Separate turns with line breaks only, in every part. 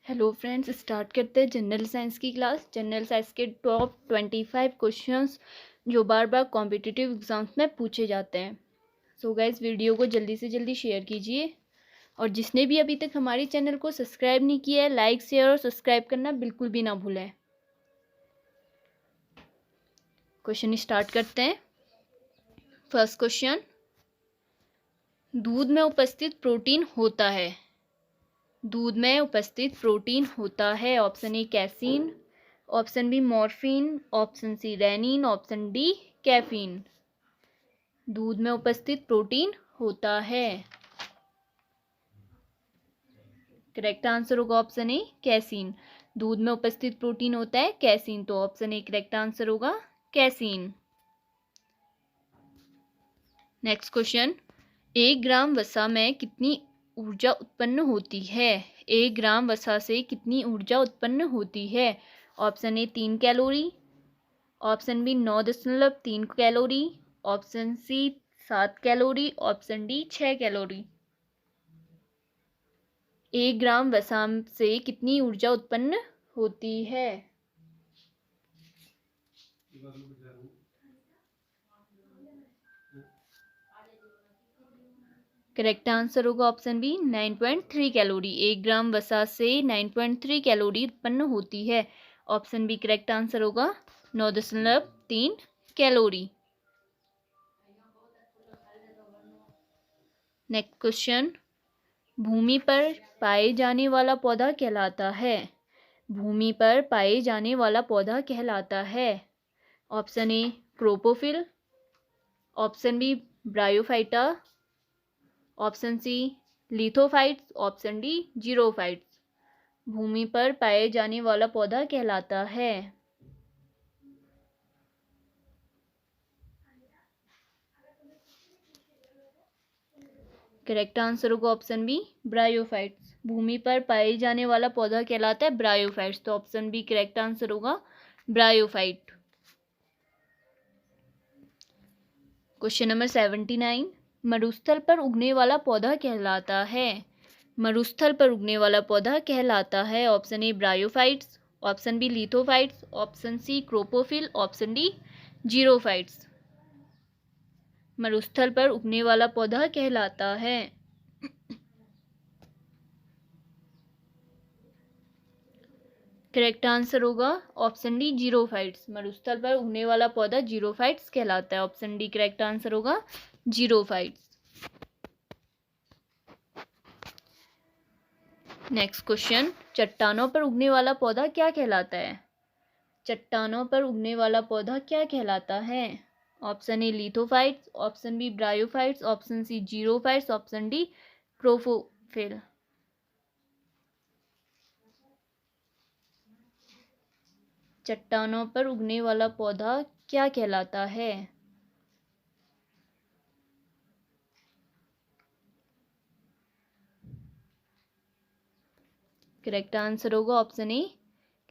Hello friends, start करते हैं general science की क्लास। जनरल साइंस के टॉप 25 क्वेश्चंस जो बार बार कॉम्पिटिटिव एग्जाम्स में पूछे जाते हैं। सो गाइस, वीडियो को जल्दी से जल्दी शेयर कीजिए और जिसने भी अभी तक हमारे चैनल को सब्सक्राइब नहीं किया है, लाइक शेयर और सब्सक्राइब करना बिल्कुल भी ना भूलें। क्वेश्चन स्टार्ट करते हैं। फर्स्ट क्वेश्चन, दूध में उपस्थित प्रोटीन होता है। दूध में उपस्थित प्रोटीन होता है। Option A casein, option B morphine, option C rennin, option D caffeine. दूध में उपस्थित प्रोटीन होता है। करेक्ट आंसर होगा ऑप्शन ए कैसीन। दूध में उपस्थित प्रोटीन होता है कैसीन, तो ऑप्शन ए करेक्ट आंसर होगा कैसीन। नेक्स्ट क्वेश्चन, 1 ग्राम वसा में कितनी ऊर्जा उत्पन्न होती है। 1 ग्राम वसा से कितनी ऊर्जा उत्पन्न होती है। Option A 3 calorie, option B 9.3 calorie, option C 7 calorie, option D 6 calorie. 1 gram वसा से कितनी ऊर्जा उत्पन्न होती है। करेक्ट आंसर होगा ऑप्शन बी 9.3 कैलोरी। 1 ग्राम वसा से 9.3 कैलोरी उत्पन्न होती है। ऑप्शन बी करेक्ट आंसर होगा 9.3 कैलोरी। नेक्स्ट क्वेश्चन, भूमि पर पाए जाने वाला पौधा कहलाता है। भूमि पर पाए जाने वाला पौधा कहलाता है। Option A coprophil, option B bryophyta, option C lithophytes, option D xerophytes. भूमि पर पाए जाने वाला पौधा कहलाता है। करेक्ट आंसर होगा ऑप्शन बी ब्रायोफाइट्स। भूमि पर पाए जाने वाला पौधा कहलाता है ब्रायोफाइट्स, तो ऑप्शन बी करेक्ट आंसर होगा ब्रायोफाइट। क्वेश्चन नंबर 79, मरुस्थल पर उगने वाला पौधा कहलाता है। मरुस्थल पर उगने वाला पौधा कहलाता है। Option A bryophytes, option B lithophytes, option C coprophil, option D xerophytes. मरुस्थल पर उगने वाला पौधा कहलाता है। करेक्ट आंसर होगा ऑप्शन डी जीरोफाइट्स। मरुस्थल पर उगने वाला पौधा जीरोफाइट्स कहलाता है। ऑप्शन डी करेक्ट आंसर होगा जीरोफाइट्स। नेक्स्ट क्वेश्चन, चट्टानों पर उगने वाला पौधा क्या कहलाता है। चट्टानों पर उगने वाला पौधा क्या कहलाता है। Option A lithophytes, option B bryophytes, option C xerophytes, option D coprophil. चट्टानों पर उगने वाला पौधा क्या कहलाता है। करेक्ट आंसर होगा ऑप्शन ए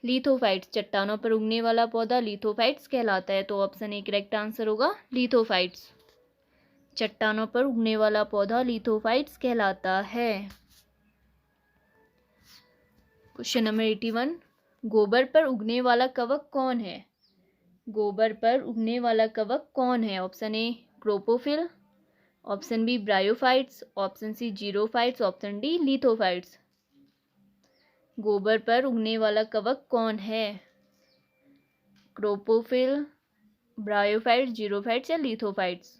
लिथोफाइट्स। चट्टानों पर उगने वाला पौधा लिथोफाइट्स कहलाता है, तो ऑप्शन ए करेक्ट आंसर होगा लिथोफाइट्स। चट्टानों पर उगने वाला पौधा लिथोफाइट्स कहलाता है। क्वेश्चन नंबर 81, गोबर पर उगने वाला कवक कौन है। गोबर पर उगने वाला कवक कौन है। Option A coprophil, option B bryophytes, option C xerophytes, option D lithophytes. गोबर पर उगने वाला कवक कौन है। क्रोपोफिल, ब्रायोफाइट्स, जीरोफाइट्स या लिथोफाइट्स।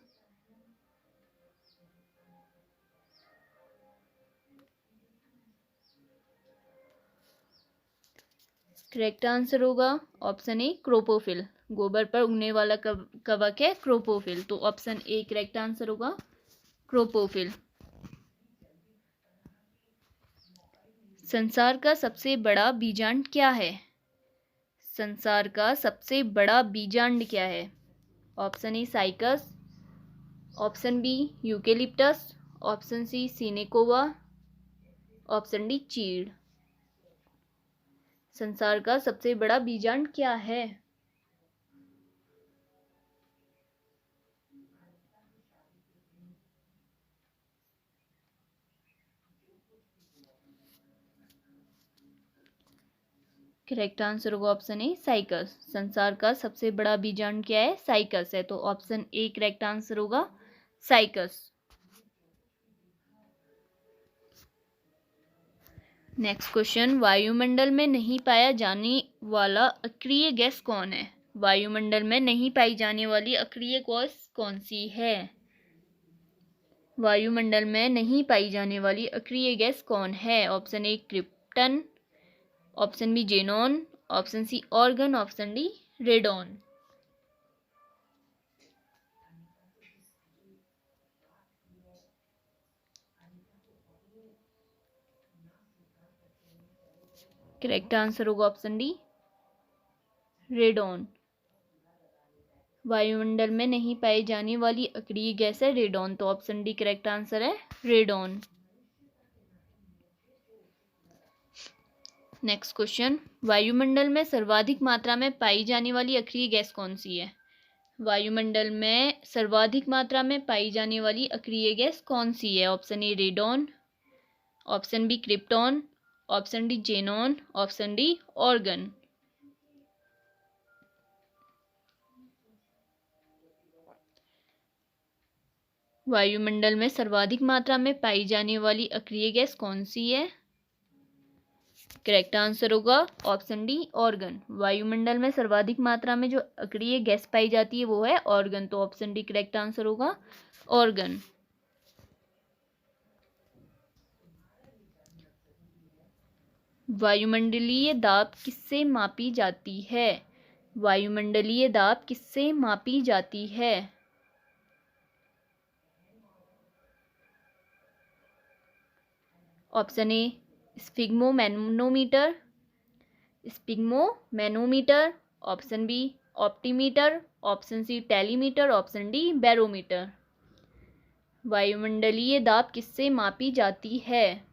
करेक्ट आंसर होगा ऑप्शन ए क्रोपोफिल। गोबर पर उगने वाला कवक है क्रोपोफिल, तो ऑप्शन ए करेक्ट आंसर होगा क्रोपोफिल। संसार का सबसे बड़ा बीजांड क्या है। संसार का सबसे बड़ा बीजांड क्या है। Option A cycas, option B eucalyptus, option C सिनेकोवा, ऑप्शन डी चीड़। संसार का सबसे बड़ा बीजांड क्या है। करेक्ट आंसर होगा ऑप्शन ए साइकस। संसार का सबसे बड़ा बीजांड क्या है? साइकस है, तो ऑप्शन ए करेक्ट आंसर होगा साइकस। नेक्स्ट क्वेश्चन, वायुमंडल में नहीं पाया जाने वाला अक्रिय गैस कौन है? वायुमंडल में नहीं पाई जाने वाली अक्रिय गैस कौन सी है? वायुमंडल में नहीं पाई जाने वाली अक्रिय गैस कौन है? Option A krypton, option B xenon, option C argon, option D radon. Correct answer होगा ऑप्शन डी रेडॉन। वायुमंडल में नहीं पाई जाने वाली अक्रिय गैस है रेडॉन, तो ऑप्शन डी करेक्ट आंसर है रेडॉन। नेक्स्ट क्वेश्चन, वायुमंडल में सर्वाधिक मात्रा में पाई जाने वाली अक्रिय गैस कौन सी है? वायुमंडल में सर्वाधिक मात्रा में पाई जाने वाली अक्रिय गैस कौन सी है? Option A radon, option B krypton, option D xenon, option D argon. वायुमंडल में सर्वाधिक मात्रा में पाई जाने वाली अक्रिय गैस कौन सी है? करेक्ट आंसर होगा ऑप्शन डी ऑर्गन। वायुमंडल में सर्वाधिक मात्रा में जो अक्रिय गैस पाई जाती है वो है ऑर्गन, तो ऑप्शन डी करेक्ट आंसर होगा ऑर्गन। वायुमंडलीय दाब किससे मापी जाती है? वायुमंडलीय दाब किससे मापी जाती है? Option A sphygmomanometer, sphygmomanometer, option B optimeter, option C telemeter, option D barometer. वायुमंडलीय दाब किससे मापी जाती है?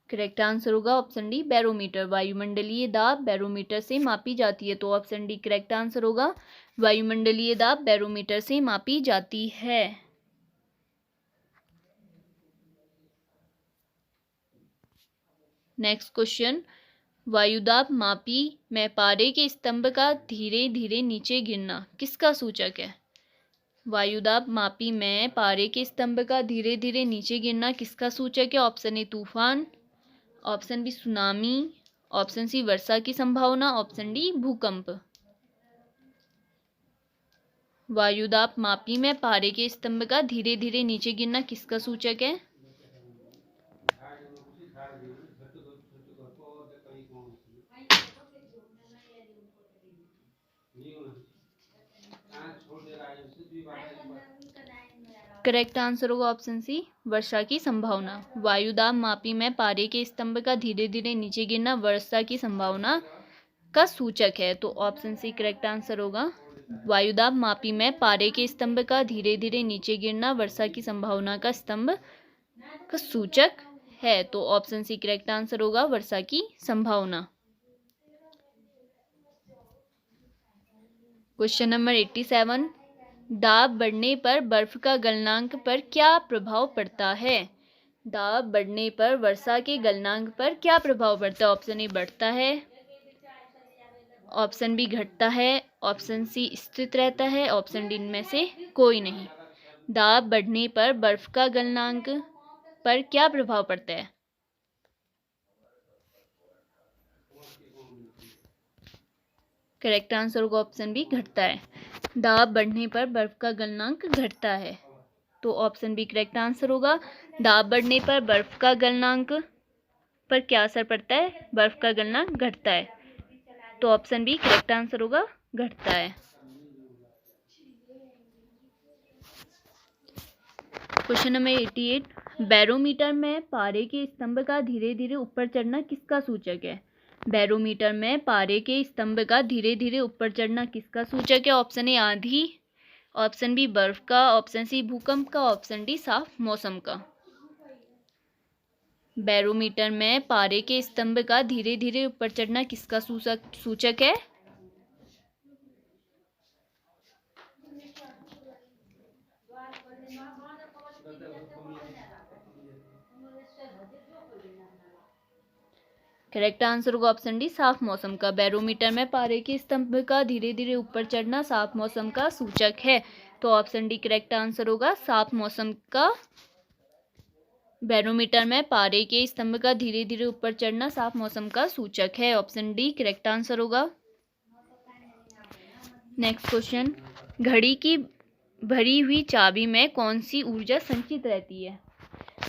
करेक्ट आंसर होगा ऑप्शन डी बैरोमीटर। वायुमंडलीय दाब बैरोमीटर से मापी जाती है, तो ऑप्शन डी करेक्ट आंसर होगा वायुमंडलीय दाब बैरोमीटर से मापी जाती है। नेक्स्ट क्वेश्चन, वायुदाब मापी में पारे के स्तंभ का धीरे धीरे नीचे गिरना किसका सूचक है? वायुदाब मापी में पारे के स्तंभ का धीरे धीरे नीचे गिरना किसका सूचक है? ऑप्शन ए तूफान, option B tsunami, option C वर्षा की संभावना, ऑप्शन डी भूकंप। वायुदाब मापी में पारे के स्तंभ का धीरे धीरे नीचे गिरना किसका सूचक है? करेक्ट आंसर होगा ऑप्शन सी वर्षा की संभावना। वायुदाब मापी में पारे के स्तंभ का धीरे धीरे नीचे गिरना वर्षा की संभावना का सूचक है, तो ऑप्शन सी करेक्ट आंसर होगा। वायुदाब मापी में पारे के स्तंभ का धीरे धीरे नीचे गिरना वर्षा की संभावना का स्तंभ का सूचक है, तो ऑप्शन सी करेक्ट आंसर होगा वर्षा की संभावना। क्वेश्चन नंबर 87, दाब बढ़ने पर बर्फ का गलनांक पर क्या प्रभाव पड़ता है? दाब बढ़ने पर वर्षा के गलनांक पर क्या प्रभाव पड़ता है? ऑप्शन ए बढ़ता है, ऑप्शन बी घटता है, ऑप्शन सी स्थिर रहता है, ऑप्शन डी इनमें से कोई नहीं। दाब बढ़ने पर बर्फ का गलनांक पर क्या प्रभाव पड़ता है? करेक्ट आंसर होगा ऑप्शन बी घटता है। दाब बढ़ने पर बर्फ का गलनांक घटता है, तो ऑप्शन बी करेक्ट आंसर होगा। दाब बढ़ने पर बर्फ का गलनांक पर क्या असर पड़ता है? बर्फ का गलनांक घटता है, तो ऑप्शन बी करेक्ट आंसर होगा घटता है। क्वेश्चन नंबर 88, बैरोमीटर में पारे के स्तंभ का धीरे धीरे ऊपर चढ़ना किसका सूचक है? बैरोमीटर में पारे के स्तंभ का धीरे धीरे ऊपर चढ़ना किसका सूचक है? ऑप्शन ए आंधी, ऑप्शन बी बर्फ का, ऑप्शन सी भूकंप का, ऑप्शन डी साफ मौसम का। बैरोमीटर में पारे के स्तंभ का धीरे धीरे ऊपर चढ़ना किसका सूचक है? करेक्ट आंसर होगा ऑप्शन डी, साफ मौसम का। बैरोमीटर में पारे के स्तंभ का धीरे धीरे ऊपर चढ़ना साफ मौसम का सूचक है। तो ऑप्शन डी करेक्ट आंसर होगा, साफ मौसम का। बैरोमीटर में पारे के स्तंभ का धीरे धीरे ऊपर चढ़ना साफ मौसम का सूचक है। ऑप्शन डी करेक्ट आंसर होगा। नेक्स्ट क्वेश्चन, घड़ी की भरी हुई चाबी में कौन सी ऊर्जा संचित रहती है?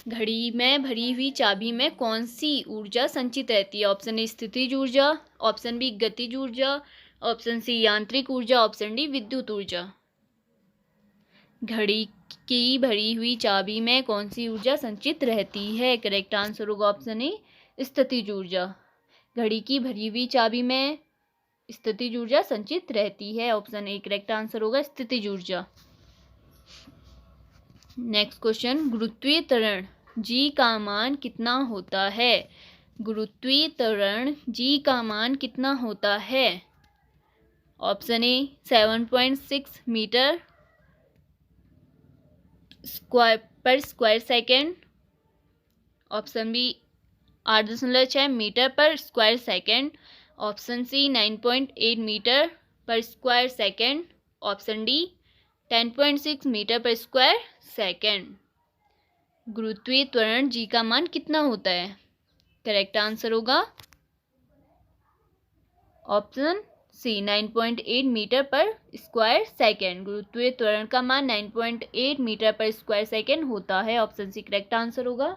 घड़ी में भरी हुई चाबी में कौन सी ऊर्जा संचित रहती है? ऑप्शन ए स्थितिज ऊर्जा, ऑप्शन बी गतिज ऊर्जा, ऑप्शन सी यांत्रिक ऊर्जा, ऑप्शन डी विद्युत ऊर्जा। घड़ी की भरी हुई चाबी में कौन सी ऊर्जा संचित रहती है? करेक्ट आंसर होगा ऑप्शन ए स्थितिज ऊर्जा। घड़ी की भरी हुई चाबी में स्थितिज ऊर्जा संचित रहती है। ऑप्शन ए करेक्ट आंसर होगा स्थितिज ऊर्जा। नेक्स्ट क्वेश्चन, गुरुत्वीय त्वरण जी का मान कितना होता है? गुरुत्वीय त्वरण जी का मान कितना होता है? ऑप्शन ए 7.6 मीटर पर square second, option B 8.6 metre पर square second, option C 9.8 metre पर square second, option D 10.6 metre पर स्क्वायर सेकेंड। गुरुत्वीय त्वरण जी का मान कितना होता है? करेक्ट आंसर होगा ऑप्शन सी 9.8 मीटर पर स्क्वायर सेकेंड। गुरुत्वीय त्वरण का मान 9.8 मीटर पर स्क्वायर सेकेंड होता है। ऑप्शन सी करेक्ट आंसर होगा।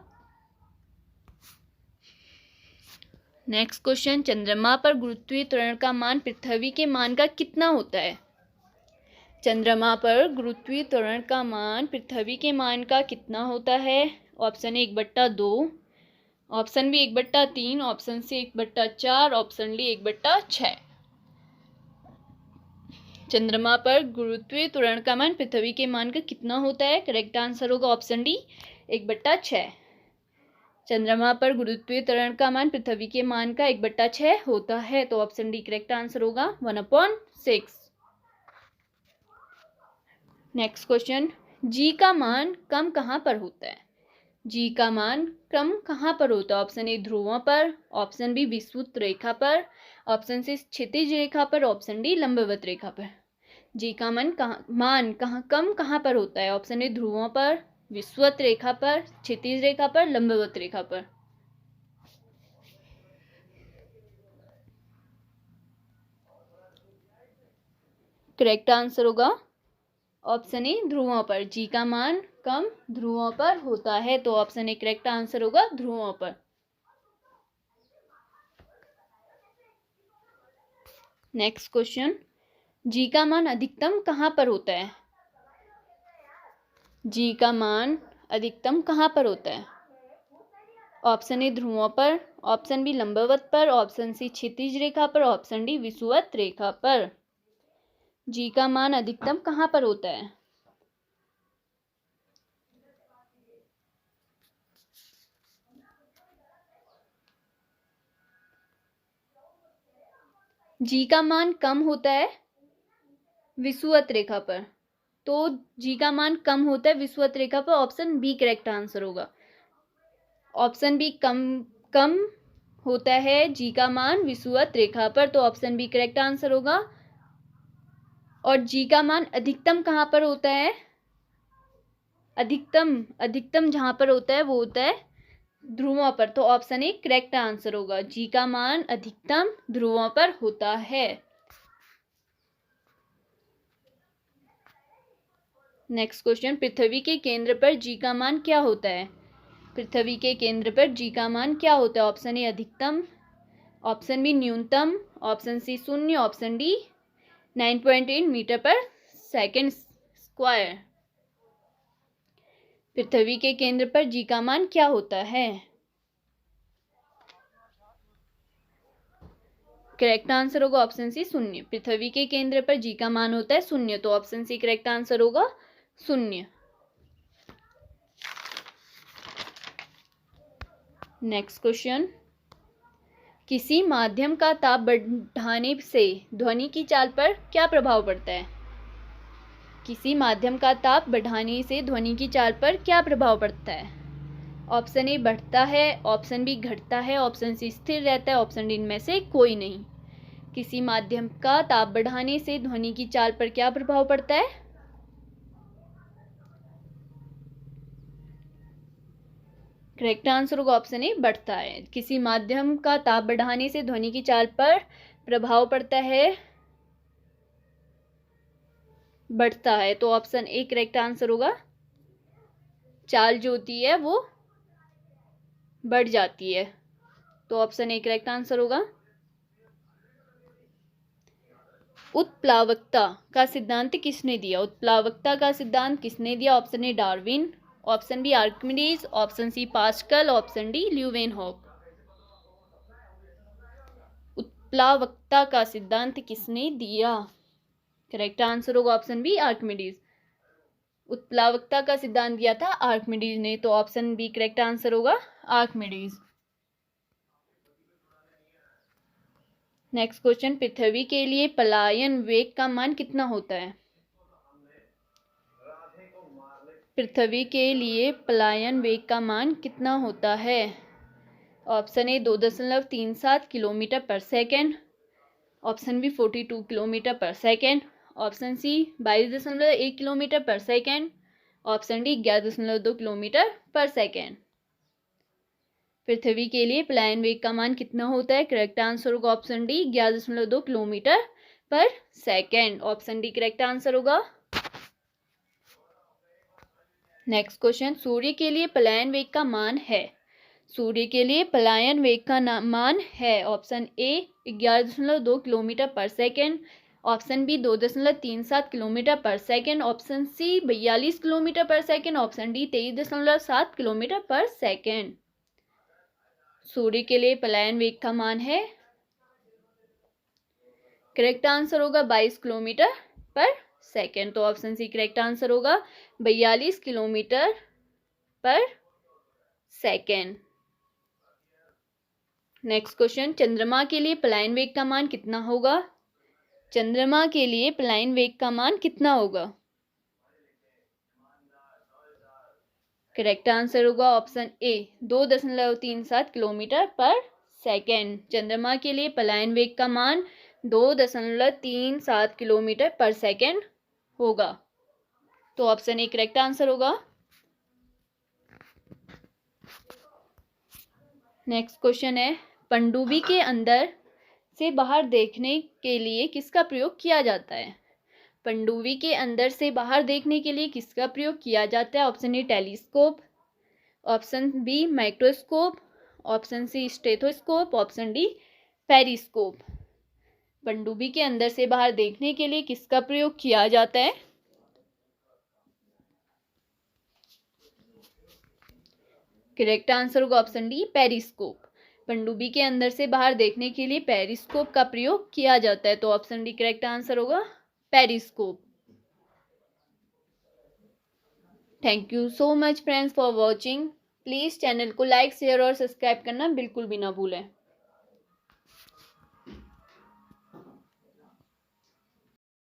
नेक्स्ट क्वेश्चन, चंद्रमा पर गुरुत्वीय त्वरण का मान पृथ्वी के मान का कितना होता है? चंद्रमा पर गुरुत्वीय त्वरण का मान पृथ्वी के मान का कितना होता है? Option A 1/2, option B 1/3, option C 1/4, option D 1/6। चंद्रमा पर गुरुत्वीय त्वरण का मान पृथ्वी के मान का कितना होता है? करेक्ट आंसर होगा ऑप्शन डी 1/6। चंद्रमा पर गुरुत्वीय त्वरण का मान पृथ्वी के मान का 1/6 होता है। तो ऑप्शन डी करेक्ट आंसर होगा 1/6। नेक्स्ट क्वेश्चन, जी का मान कम कहाँ पर होता है? जी का मान कम कहाँ पर होता है? ऑप्शन ए ध्रुवों पर, ऑप्शन बी विषुवत रेखा पर, ऑप्शन सी क्षैतिज रेखा पर, ऑप्शन डी लंबवत रेखा पर। जी का मान कम कहाँ पर होता है? ऑप्शन ए ध्रुवों पर, विषुवत रेखा पर, क्षैतिज रेखा पर, लंबवत रेखा पर। करेक्ट आंसर होगा ऑप्शन ए ध्रुवों पर। जी का मान कम ध्रुवों पर होता है। तो ऑप्शन ए करेक्ट आंसर होगा ध्रुवों पर। नेक्स्ट क्वेश्चन, जी का मान अधिकतम कहाँ पर होता है? जी का मान अधिकतम कहाँ पर होता है? ऑप्शन ए ध्रुवों पर, ऑप्शन बी लंबवत पर, ऑप्शन सी क्षैतिज रेखा पर, ऑप्शन डी विषुवत रेखा पर। जी का मान अधिकतम कहाँ पर होता है? जी का मान कम होता है विषुवत रेखा पर। तो जी का मान कम होता है विषुवत रेखा पर। ऑप्शन बी करेक्ट आंसर होगा। ऑप्शन बी कम होता है जी का मान विषुवत रेखा पर। तो ऑप्शन बी करेक्ट आंसर होगा। और जी का मान अधिकतम कहाँ पर होता है? अधिकतम जहाँ पर होता है वो होता है ध्रुवों पर। तो ऑप्शन ए करेक्ट आंसर होगा। जी का मान अधिकतम ध्रुवों पर होता है। नेक्स्ट क्वेश्चन, पृथ्वी के केंद्र पर जी का मान क्या होता है? पृथ्वी के केंद्र पर जी का मान क्या होता है? ऑप्शन ए अधिकतम, ऑप्शन बी न्यूनतम, option C 0, option D 9.8 metre पर सेकेंड स्क्वायर। पृथ्वी के केंद्र पर जी का मान क्या होता है? करेक्ट आंसर होगा ऑप्शन सी 0। पृथ्वी के केंद्र पर जी का मान होता है 0। तो ऑप्शन सी करेक्ट आंसर होगा 0। नेक्स्ट क्वेश्चन, किसी माध्यम का ताप बढ़ाने से ध्वनि की चाल पर क्या प्रभाव पड़ता है? किसी माध्यम का ताप बढ़ाने से ध्वनि की चाल पर क्या प्रभाव पड़ता है? ऑप्शन ए बढ़ता है, ऑप्शन बी घटता है, ऑप्शन सी स्थिर रहता है, ऑप्शन डी इनमें से कोई नहीं। किसी माध्यम का ताप बढ़ाने से ध्वनि की चाल पर क्या प्रभाव पड़ता है? करेक्ट आंसर होगा ऑप्शन ए बढ़ता है। किसी माध्यम का ताप बढ़ाने से ध्वनि की चाल पर प्रभाव पड़ता है, बढ़ता है, तो ऑप्शन ए करेक्ट आंसर होगा। चाल जो होती है वो बढ़ जाती है, तो ऑप्शन ए करेक्ट आंसर होगा। उत्प्लावकता का सिद्धांत किसने दिया? उत्प्लावकता का सिद्धांत किसने दिया? Option A Darwin, option B Archimedes, option C Pascal, option D Leeuwenhoek. उत्प्लावकता का सिद्धांत किसने दिया? करेक्ट आंसर होगा ऑप्शन बी आर्किमिडीज। उत्प्लावकता का सिद्धांत दिया था आर्किमिडीज ने, तो ऑप्शन बी करेक्ट आंसर होगा आर्किमिडीज। नेक्स्ट क्वेश्चन, पृथ्वी के लिए पलायन वेग का मान कितना होता है? पृथ्वी के लिए पलायन वेग का मान कितना होता है? ऑप्शन ए 2.37 किलोमीटर पर सेकेंड, ऑप्शन बी 42 किलोमीटर पर सेकेंड, ऑप्शन सी 22.1 किलोमीटर पर सेकेंड, ऑप्शन डी 11.2 किलोमीटर पर सेकेंड। पृथ्वी के लिए पलायन वेग का मान कितना होता है? करेक्ट आंसर होगा ऑप्शन डी 11.2 किलोमीटर पर second, option D correct answer होगा। नेक्स्ट क्वेश्चन, सूर्य के लिए पलायन वेग का मान है। सूर्य के लिए पलायन वेग का मान है ऑप्शन ए 11.2 किलोमीटर पर सेकेंड, ऑप्शन बी 2.37 किलोमीटर पर सेकेंड, ऑप्शन सी 42 किलोमीटर पर सेकेंड, ऑप्शन डी 23.7 किलोमीटर पर सेकेंड। सूर्य के लिए पलायन वेग का मान है, करेक्ट आंसर होगा 22 किलोमीटर पर सेकेंड, तो ऑप्शन सी करेक्ट आंसर होगा 42 किलोमीटर पर सेकेंड। नेक्स्ट क्वेश्चन, चंद्रमा के लिए पलायन वेग का मान कितना होगा? चंद्रमा के लिए पलायन वेग का मान कितना होगा? करेक्ट आंसर होगा ऑप्शन ए 2.37 किलोमीटर पर सेकेंड। चंद्रमा के लिए पलायन वेग का मान 2.37 किलोमीटर पर सेकेंड होगा, तो ऑप्शन ए करेक्ट आंसर होगा। नेक्स्ट क्वेश्चन है, पनडुब्बी के अंदर से बाहर देखने के लिए किसका प्रयोग किया जाता है? पनडुब्बी के अंदर से बाहर देखने के लिए किसका प्रयोग किया जाता है? Option A telescope, option B microscope, option C stethoscope, option D periscope. पनडुब्बी के अंदर से बाहर देखने के लिए किसका प्रयोग किया जाता है? करेक्ट आंसर होगा ऑप्शन डी पेरिस्कोप। पनडुब्बी के अंदर से बाहर देखने के लिए पेरिस्कोप का प्रयोग किया जाता है, तो ऑप्शन डी करेक्ट आंसर होगा periscope. Thank you so much friends for watching. Please channel को लाइक शेयर और सब्सक्राइब करना बिल्कुल भी ना भूलें।